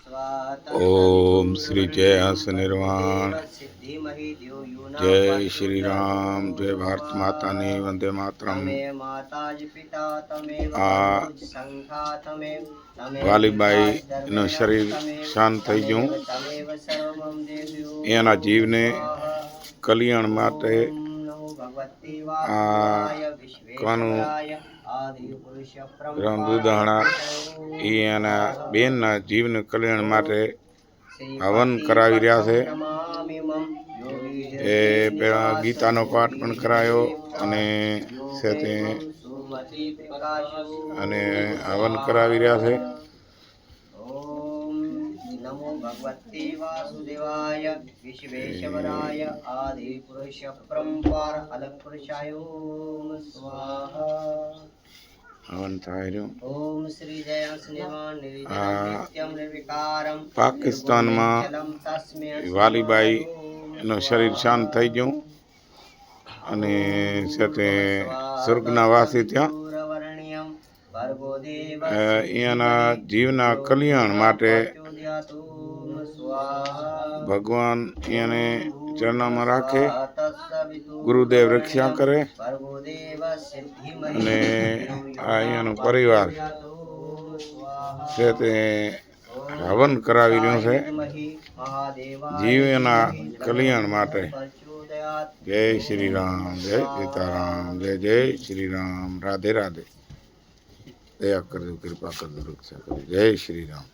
ओम श्री जय हंस निर्वाण। जय श्री राम। जय भारत माता ने वंदे मातरम। आ વાલીબાઈ નું શરીર શાંત થઈ ગયું. એના જીવને કલ્યાણ માટે આ કાનું રામદુદાણા એના બેનના જીવને કલ્યાણ માટે હવન કરાવી રહ્યા છે. એ પેલા ગીતાનો પાઠ પણ કરાયો અને સાથે અને હવન કરાવી રહ્યા છે. नमो भगवते वासुदेवाय विश्वेश्वराय आदि पुरुष परंपार अलग पुरुषाय ओम स्वाहा। हवन थायो। ओम श्री जय स्नेहान नित्यम निर्विकारम। पाकिस्तान में वालीबाई નો શરીર શાંત થઈ ગયું અને સાથે સ્વર્ગના વાસી થયા. એના જીવના કલ્યાણ માટે ભગવાન એને ચરણમાં રાખે, ગુરુદેવ રક્ષા કરે અને આ અહીંયાનો પરિવાર છે તે હવન કરાવી રહ્યું છે જીવના કલ્યાણ માટે. જય શ્રી રામ, જય સીતારામ, જય જય શ્રી રામ. राधे राधे. दया कर दो, कृपा कर दो, रक्षा कर दो. जय श्री राम.